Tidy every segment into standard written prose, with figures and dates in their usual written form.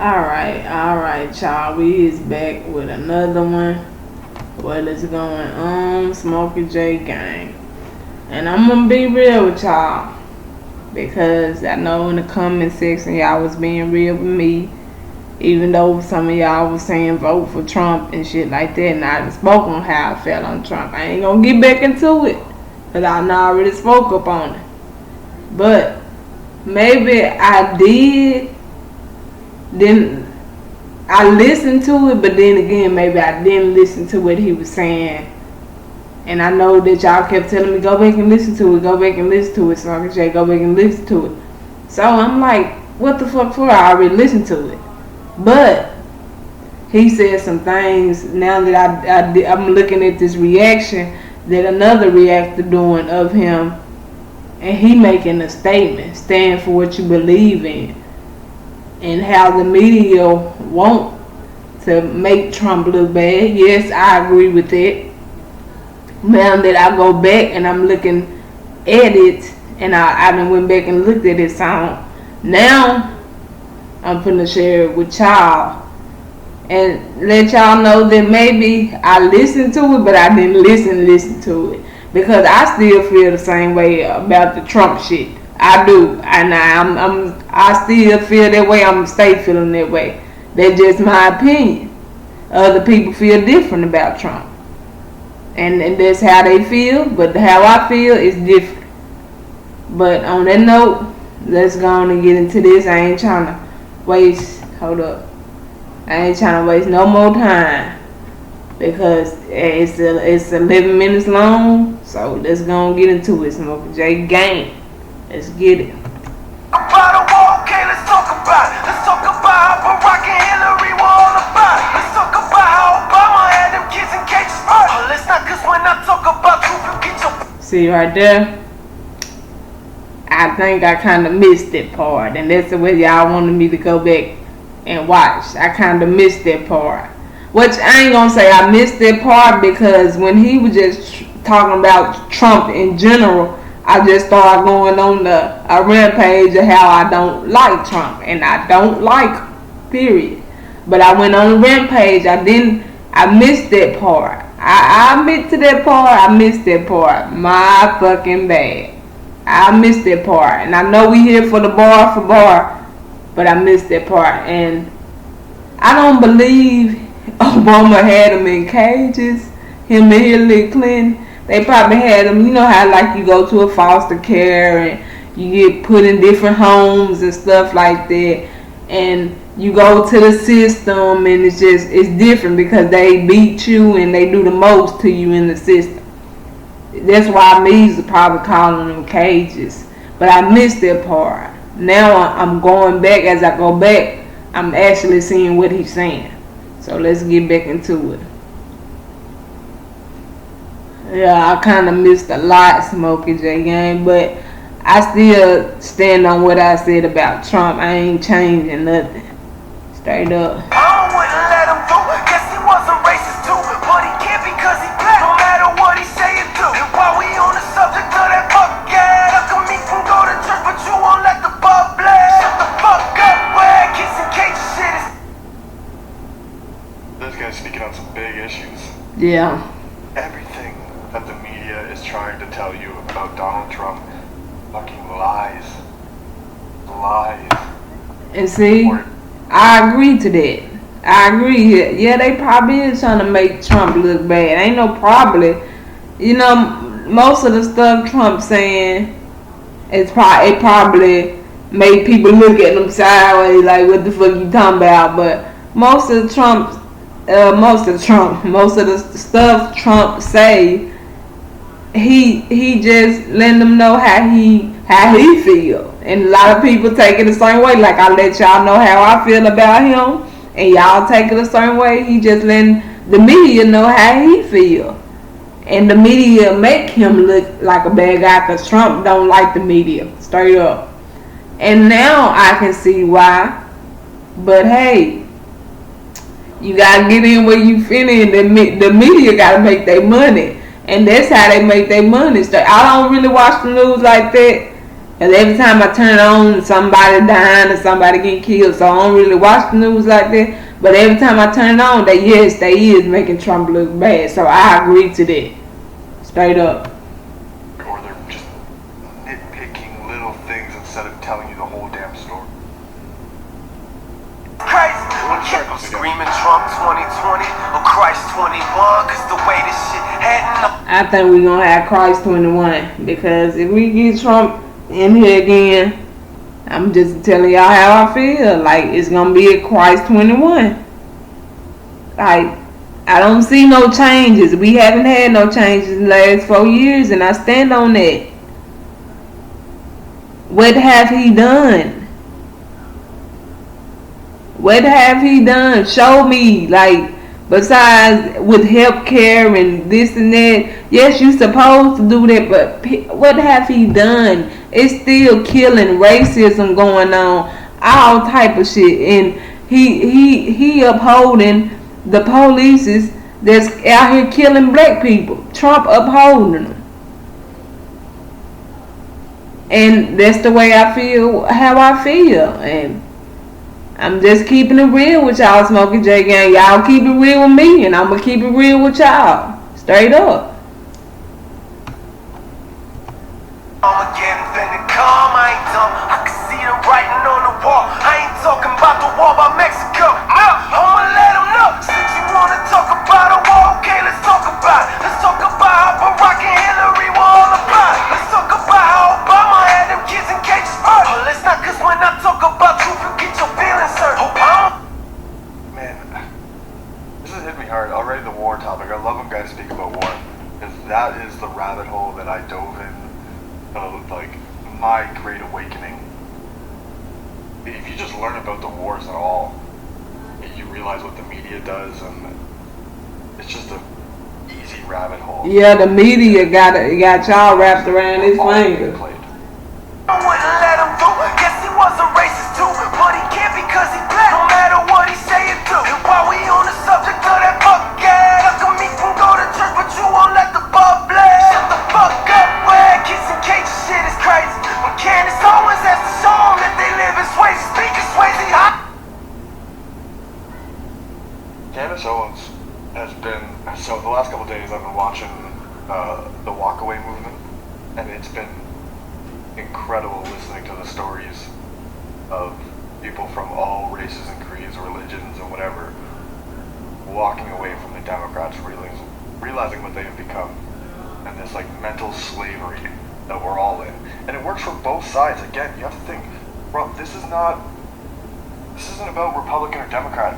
Alright, y'all. We is back with another one. What is going on, Smokey J gang? And I'm gonna be real with y'all because I know in the comment section y'all was being real with me, even though some of y'all was saying vote for Trump and shit like that, and I spoke on how I felt on Trump. I ain't gonna get back into it because I already spoke up on it. But maybe I didn't I listened to it, but then again, maybe I didn't listen to what he was saying. And I know that y'all kept telling me, go back and listen to it, Smokey J, go back and listen to it. So I'm like, what the fuck for? I already listened to it. But he said some things now that I'm looking at this reaction that another reactor doing of him, and he making a statement, stand for what you believe in. And how the media want to make Trump look bad. Yes, I agree with that. Now that I go back and I'm looking at it, and I done went back and looked at his song, now I'm finna share it with y'all and let y'all know that maybe I listened to it, but I didn't listen to it, because I still feel the same way about the Trump shit. I do, and I still feel that way. I'm stay feeling that way. That's just my opinion. Other people feel different about Trump, and that's how they feel. But how I feel is different. But on that note, let's go on and get into this. I ain't trying to waste. Hold up. I ain't trying to waste no more time because it's 11 minutes long. So let's go and get into it. Smokey J gang. Let's get it. About a war, okay, let's talk about it. Let's talk about how Barack and Hillary were all about it. Let's talk about how Obama had them kids in cages. Oh, let's not, cause when I talk about truth, you get your... See right there? I think I kind of missed that part, and that's the way y'all wanted me to go back and watch. I kind of missed that part. Which I ain't gonna say I missed that part, because when he was just talking about Trump in general, I just started going on a rampage of how I don't like Trump, and I don't like him, period. But I went on a rampage. I missed that part. I admit to that part. I missed that part. My fucking bad. I missed that part. And I know we here for the bar, but I missed that part. And I don't believe Obama had him in cages. Him and Hillary Clinton. They probably had them, you know how like you go to a foster care and you get put in different homes and stuff like that, and you go to the system and it's different because they beat you and they do the most to you in the system. That's why Mesus probably calling them cages. But I missed that part. Now I'm going back. As I go back, I'm actually seeing what he's saying. So let's get back into it. Yeah, I kind of missed a lot, Smokey J gang, but I still stand on what I said about Trump. I ain't changing nothing. Straight up. I wouldn't let him do. Guess he was a racist too, but he can't because he black. No matter what he say and do. And while we on the subject of that fuck yeah, how come he can go to church but you won't let the ball blast? Shut the fuck up, where kids and cages shit is. This guy's speaking on some big issues. Yeah. Everything that the media is trying to tell you about Donald Trump, fucking lies. Lies. And see, I agree to that. I agree. Yeah, they probably is trying to make Trump look bad. Ain't no probably. You know, most of the stuff Trump saying, it probably made people look at him sideways, like, what the fuck you talking about? But most of the stuff Trump say, he just letting them know how he feel, and a lot of people take it the same way. Like I let y'all know how I feel about him, and y'all take it the same way. He just letting the media know how he feel, and the media make him look like a bad guy because Trump don't like the media, straight up. And now I can see why. But hey, you gotta get in where you fit in. The media gotta make their money. And that's how they make their money. I don't really watch the news like that. Cause every time I turn it on, somebody dying or somebody getting killed. So I don't really watch the news like that. But every time I turn it on, they is making Trump look bad. So I agree to that. Straight up. Or they're just nitpicking little things instead of telling you the whole damn story. Crazy. I'm screaming Trump 2020 or Christ 21, cause the way this shit heading. I think we're gonna have Christ 21, because if we get Trump in here again, I'm just telling y'all how I feel. Like, it's gonna be a Christ 21. Like, I don't see no changes. We haven't had no changes in the last 4 years, and I stand on that. What have he done? What have he done? Show me, like, besides with health care and this and that. Yes, you supposed to do that, but what have he done? It's still killing, racism going on, all type of shit, and he upholding the police that's out here killing black people. Trump upholding them. And that's the way I feel, how I feel. And I'm just keeping it real with y'all, Smokey J Gang. Y'all keep it real with me, and I'm going to keep it real with y'all. Straight up. Armageddon finna come, I ain't dumb. I can see the writing on the wall. I ain't talking about the wall by Mexico. No, I'ma let them know. Since you wanna talk about a war, okay, let's talk about it. Let's talk about how Barack and Hillary were all about it. Let's talk about how Obama had them kids in cages. Oh, let's not, cause when I talk about truth, you get your feelings hurt. Obama. Man, this has hit me hard. Already the war topic. I love when guys speak about war, because that is the rabbit hole that I dove in. Like my great awakening. If you just learn about the wars at all, you realize what the media does, and it's just a easy rabbit hole. Yeah, the media got y'all wrapped around his finger. I wouldn't let him do. Guess he was a racist too, but he can't because he black. No matter what he say and do. And while we on the subject of that fuck gas, how come he can go to church but you won't let the ball blast? Shut the fuck up, where kissing cages shit is crazy. When Candace Owens has to show them that they live in Swayze, speaking Swayze hot. Candace Owens has been, so the last couple of days I've been watching the walkaway movement, and it's been incredible listening to the stories of people from all races and creeds, religions, and whatever, walking away from the Democrats, realizing what they have become, and this like mental slavery that we're all in. And it works for both sides. Again, you have to think, bro, this isn't about Republican or Democrat.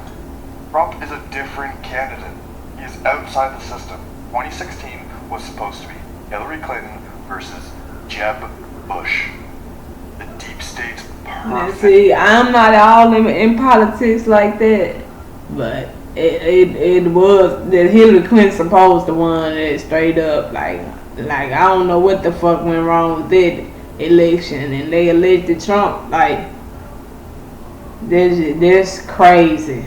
Trump is a different candidate. He is outside the system. 2016 was supposed to be Hillary Clinton versus Jeb Bush. The deep state's perfect. See, I'm not all in politics like that, but it was that Hillary Clinton supposed to win it straight up. Like I don't know what the fuck went wrong with that election, and they elected Trump. Like, this crazy.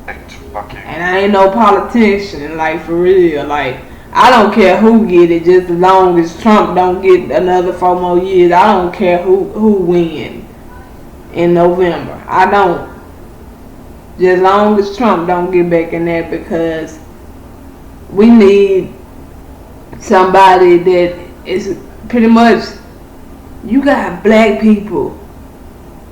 And I ain't no politician, like, for real. Like, I don't care who get it, just as long as Trump don't get another 4 more years. I don't care who win in November. I don't. Just as long as Trump don't get back in there, because we need somebody that is pretty much, you got black people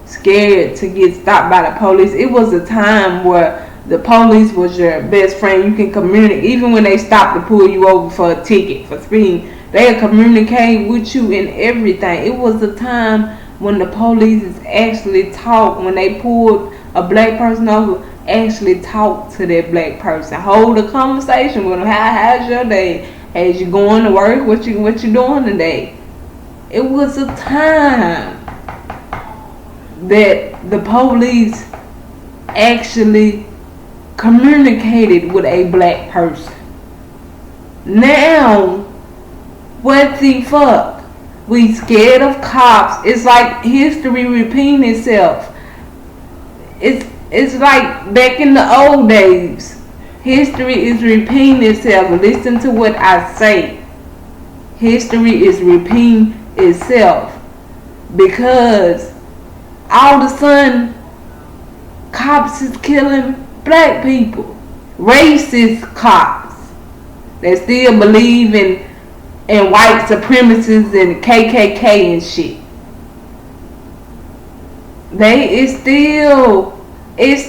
scared to get stopped by the police. It was a time where the police was your best friend. You can communicate. Even when they stop to pull you over for a ticket for speeding, they'll communicate with you in everything. It was a time when the police actually talked. When they pulled a black person over, actually talk to that black person. Hold a conversation with them. How's your day? As you going to work? What you doing today? It was a time that the police actually communicated with a black person. Now, what the fuck? We scared of cops. It's like history repeating itself. It's like back in the old days. History is repeating itself. Listen to what I say. History is repeating itself. because all of a sudden cops is killing black people. Racist cops that still believe in white supremacists and KKK and shit. It's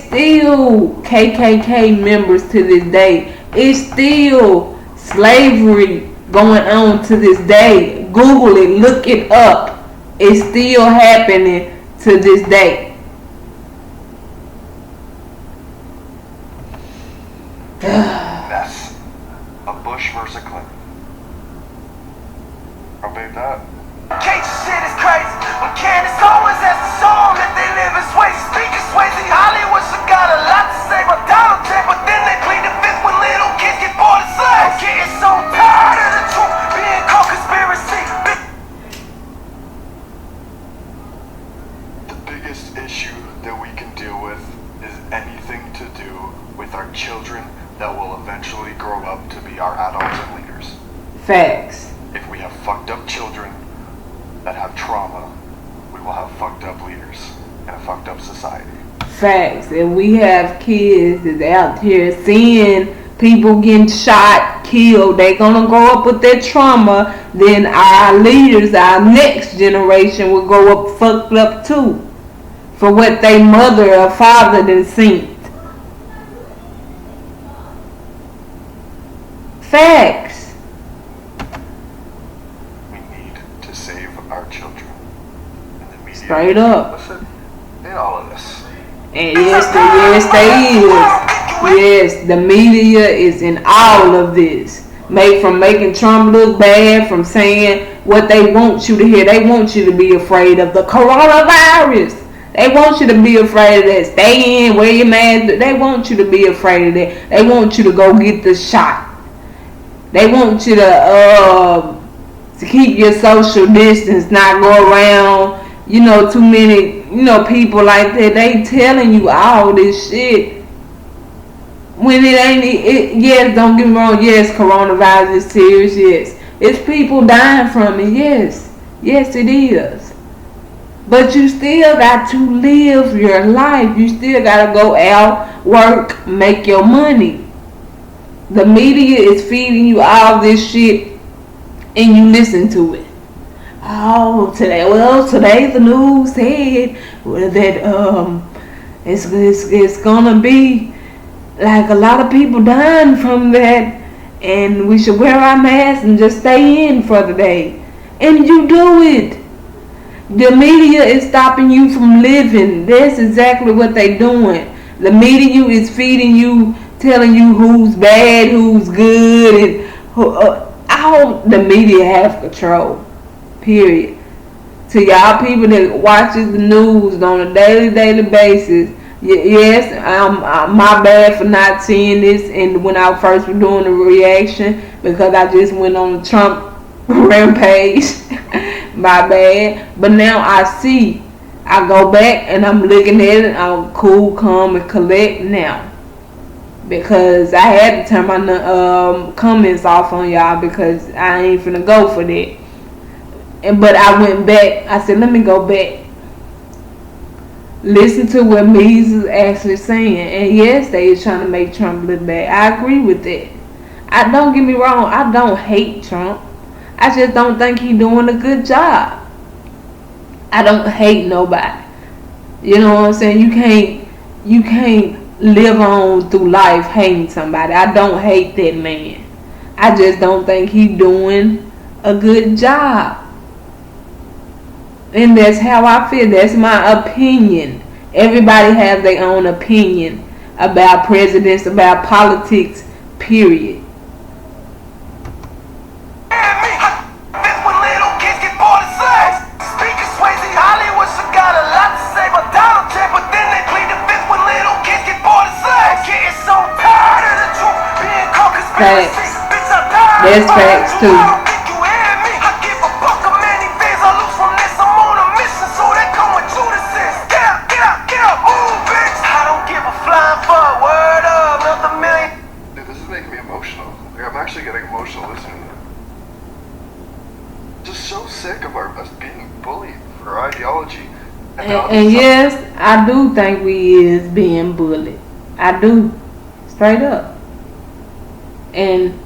still KKK members to this day. It's still slavery going on to this day. Google it, look it up. It's still happening to this day. Mess. A Bush versus Clinton. How about that? Cage shit is crazy. When Candace always has to show 'em that they live in Swayze. Speaking Swayze, Hollywood should got a lot to say about Donald Trump, but then they plead the fifth when little kids get bored of slaves. I'm getting so tired of the truth being called conspiracy. The biggest issue that we can deal with is anything to do with our children that will eventually grow up to be our adults and leaders. Facts. If we have fucked up children that have trauma, we will have fucked up leaders and a fucked up society. Facts. If we have kids that's out here seeing people getting shot, killed, they gonna grow up with that trauma, then our leaders, our next generation will grow up fucked up too. For what they mother or father done seen. Facts. We need to save our children. And the media Straight up. listen in all of this. And yes, they is. Yes, the media is in all of this. From making Trump look bad, from saying what they want you to hear. They want you to be afraid of the coronavirus. They want you to be afraid of that. Stay in, wear your mask. They want you to be afraid of that. They want you to go get the shot. They want you to keep your social distance, not go around, too many, people like that. They telling you all this shit. When it ain't, yes, don't get me wrong, yes, coronavirus is serious, yes. It's people dying from it, yes. Yes, it is. But you still got to live your life. You still got to go out, work, make your money. The media is feeding you all this shit and you listen to it. Oh, today the news said that it's gonna be like a lot of people dying from that, and we should wear our masks and just stay in for the day. And you do it. The media is stopping you from living. That's exactly what they're doing. The media is feeding you, telling you who's bad, who's good, and all the media have control. Period. To y'all people that watches the news on a daily basis, yes, my bad for not seeing this. And when I first was doing the reaction, because I just went on the Trump rampage, my bad. But now I see. I go back and I'm looking at it. I'm cool, calm, and collect now. Because I had to turn my comments off on y'all because I ain't finna go for that. But I went back. I said, let me go back. Listen to what Mesus actually saying. And yes, they is trying to make Trump look bad. I agree with that. Don't get me wrong. I don't hate Trump. I just don't think he's doing a good job. I don't hate nobody. You know what I'm saying? You can't live on through life hating somebody. I don't hate that man. I just don't think he's doing a good job. And that's how I feel. That's my opinion. Everybody has their own opinion about presidents, about politics, period. Facts. There's facts too. Dude, this is making me emotional. Like, I'm actually getting emotional listening to it. Just so sick of us being bullied for our ideology. And yes, I do think we is being bullied. I do. Straight up. And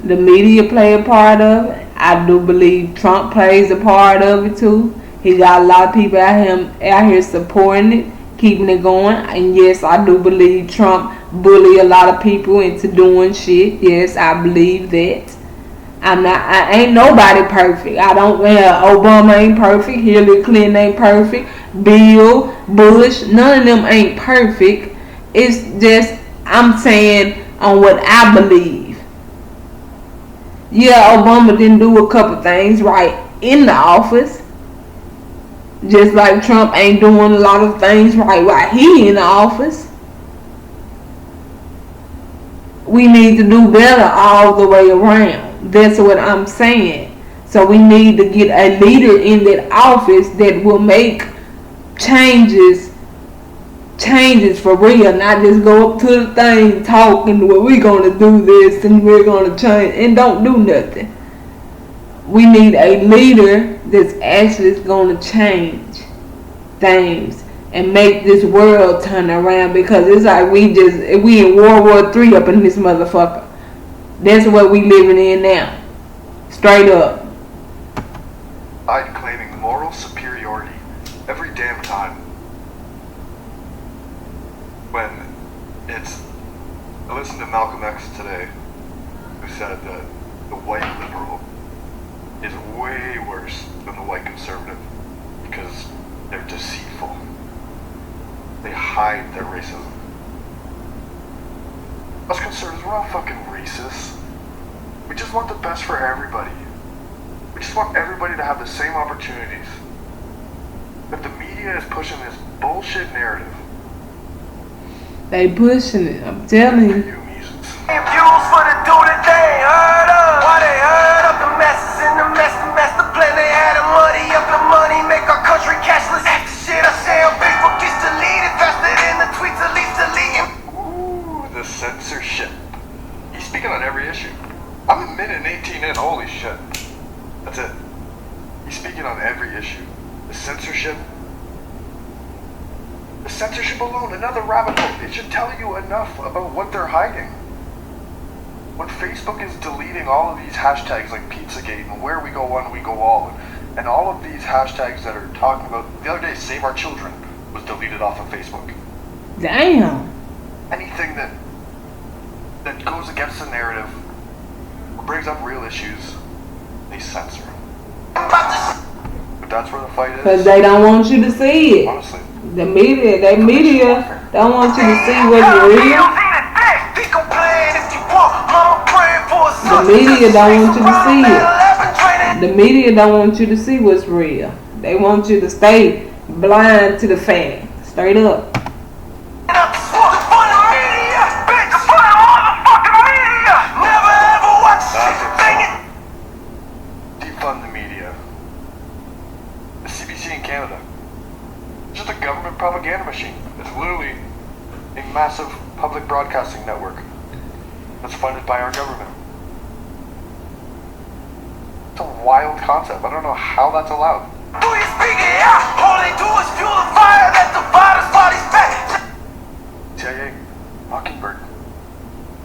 the media play a part of it. I do believe Trump plays a part of it too. He got a lot of people out here supporting it, keeping it going. And yes, I do believe Trump bully a lot of people into doing shit. Yes, I believe that. I ain't nobody perfect. I don't. Obama ain't perfect. Hillary Clinton ain't perfect. Bill, Bush, none of them ain't perfect. It's just I'm saying on what I believe. Yeah, Obama didn't do a couple things right in the office. Just like Trump ain't doing a lot of things right while he in the office. We need to do better all the way around. That's what I'm saying. So we need to get a leader in that office that will make changes for real, not just go up to the thing talking, well, we're going to do this and we're going to change and don't do nothing. We need a leader that's actually going to change things and make this world turn around, because it's like we in World War III up in this motherfucker. That's what we living in now. Straight up. I'm claiming moral superiority every damn time. When I listened to Malcolm X today, who said that the white liberal is way worse than the white conservative because they're deceitful. They hide their racism. Us conservatives, we're not fucking racist. We just want the best for everybody. We just want everybody to have the same opportunities. But the media is pushing this bullshit narrative. They pushing it, I'm telling you. Views for the dude that they heard of. Why they heard of the masses in the master plan? They had a money up the money, make our country cashless. After shit I say on Facebook gets deleted faster than the tweets at least deleting. Ooh, the censorship. He's speaking on every issue. I'm a minute and 18 in, holy shit. That's it. He's speaking on every issue. The censorship. The censorship alone, another rabbit hole. It should tell you enough about what they're hiding. When Facebook is deleting all of these hashtags like Pizzagate and Where We Go One, We Go All, and all of these hashtags that are talking about, the other day, Save Our Children was deleted off of Facebook. Damn. Anything that goes against the narrative, or brings up real issues, they censor. But that's where the fight is. Because they don't want you to see it. Honestly. The media don't want you to see what's real. The media don't want you to see it. The media don't want you to see what's real. They want you to stay blind to the fact. Straight up. Defund the media. The CBC in Canada. It's just a government propaganda machine. It's literally a massive public broadcasting network that's funded by our government. It's a wild concept. I don't know how that's allowed. Do you speak it out? All they do is fuel the fire that divide us while he's back. CIA, Mockingbird.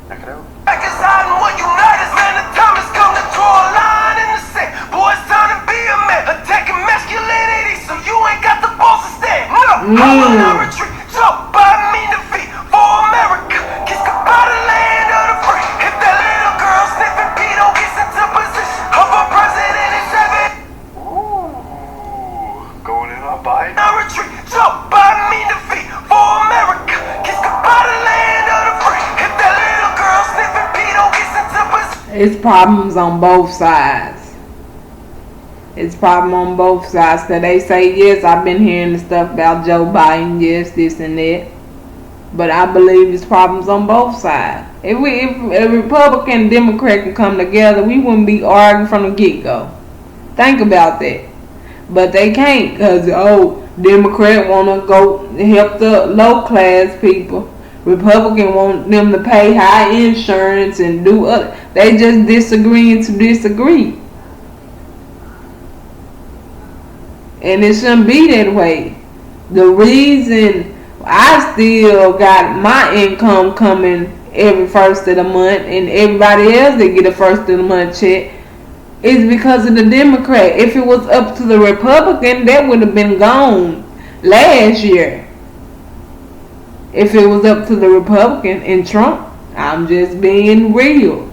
Check it out. Back is hiding what unite us, man. The time has come to draw a line in the sand. Boy, it's time to be a man. Attacking masculinity, so you ain't got the balls to stand. No, I will not retreat. Jump by me defeat for America. Kiss goodbye to land of the free. If that little girl sniffing pedo gets into position of a president in 7. Ooh, going in on Biden. I retreat. Jump by me defeat for America. Kiss goodbye to land of the free. If that little girl sniffing pedo gets into position. It's problems on both sides. It's problem on both sides. So they say, yes, I've been hearing the stuff about Joe Biden, yes, this and that. But I believe it's problems on both sides. If a Republican and Democrat can come together, we wouldn't be arguing from the get-go. Think about that. But they can't, because, Democrat want to go help the low-class people. Republican want them to pay high insurance and do other. They just disagreeing to disagree. And it shouldn't be that way. The reason I still got my income coming every first of the month and everybody else that get a first of the month check is because of the Democrat. If it was up to the Republican, that would have been gone last year. If it was up to the Republican and Trump, I'm just being real.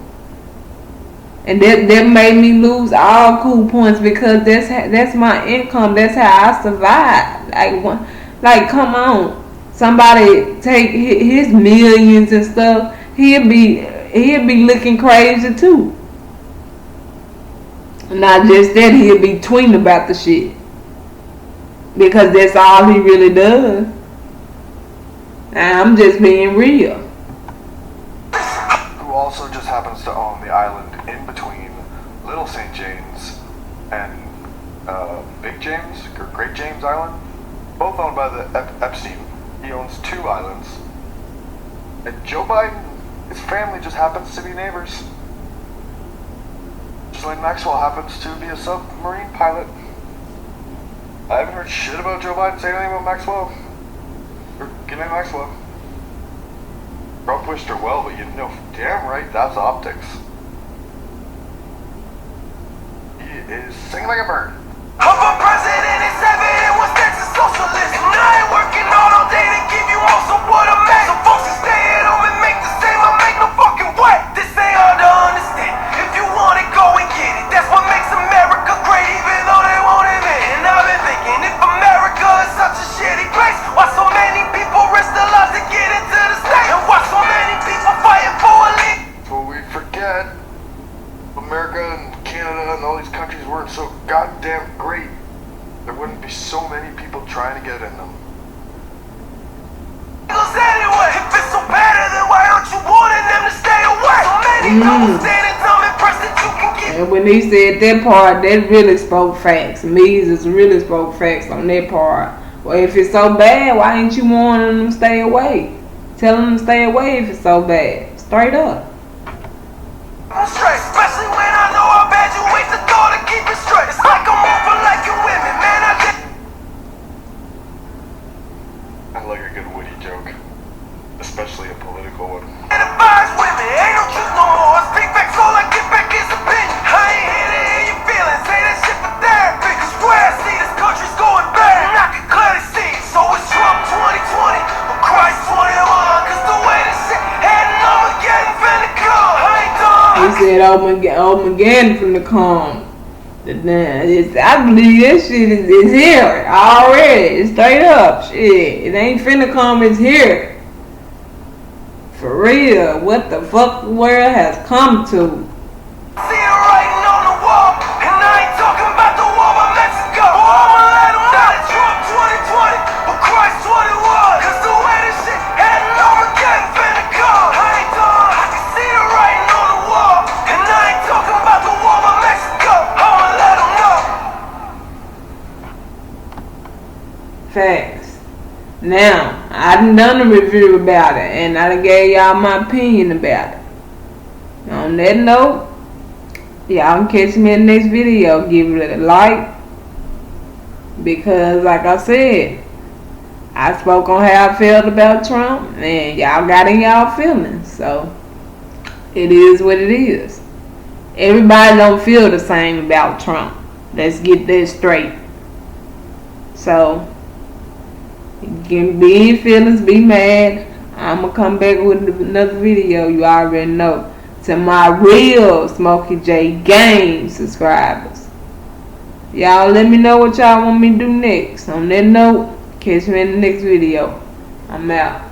And that made me lose all cool points because that's my income. That's how I survive. Like come on. Somebody take his millions and stuff, he'll be looking crazy too. Not just that, he'll be tweeting about the shit because that's all he really does. I'm just being real. Who also just happens to own the island in between Little St. James and Big James, or Great James Island, both owned by the Epstein. He owns 2 islands. And Joe Biden, his family just happens to be neighbors. Ghislaine Maxwell happens to be a submarine pilot. I haven't heard shit about Joe Biden saying anything about Maxwell. Or Ghislaine Maxwell. Trump wished her well, but you know damn right that's optics. He is singing like a bird. I'm a president in 7 and what's next is socialist. And I ain't working all day to give you most of what I make. So folks can stay at home and make the same. I make no fucking way. This ain't hard to understand. If you want it, go and get it. That's what makes America great, even though they won't admit it. And I've been thinking, if America is such a shitty place, why so many people risk their lives to get into the state? And why so many people fighting for a lead? But we forget America and Canada and all these countries weren't so goddamn great. There wouldn't be so many people trying to get in them. Anyway, if it's so bad, then why aren't you warning them to stay away? So many people standing dumb impressed that you can get. And when he said that part, that really spoke facts. Mesus really spoke facts on that part. Well, if it's so bad, why ain't you warning them to stay away? Tell them to stay away if it's so bad. Straight up. I'm straight, especially when I know how bad you wait the door to keep it straight. It's like I'm over like you women, man. I like a good witty joke, especially a political one. And advise women, ain't no truth no more. I speak facts, all I get back is opinion. I ain't here to hear your feelings, say that shit for therapy. Cause where I see this country's going bad, and I can clearly see it. So it's Trump 2020, or Christ 21. Cause the way this shit heading, Armageddon finna come. I ain't done. He said Armageddon from the calm. I believe this shit is here already. It's straight up. Shit. It ain't finna come, it's here. For real. What the fuck the world has come to. See it writing on the wall, and I ain't talking about the war by Mexico. I'ma let them know that Trump 2020, but Christ 21. Cause the way this shit heading, Armageddon finna come. I ain't done. I can see the writing on the wall, and I ain't talking about the war by Mexico. I'ma let them know. Facts. Now, I done a review about it, and I done gave y'all my opinion about it. On that note, y'all can catch me in the next video. Give it a like, because like I said, I spoke on how I felt about Trump, and y'all got in y'all feelings. So, it is what it is. Everybody don't feel the same about Trump. Let's get that straight. So, you can be in feelings, be mad. I'm going to come back with another video, you already know. To my real Smokey J Game subscribers. Y'all let me know what y'all want me to do next. On that note, catch me in the next video. I'm out.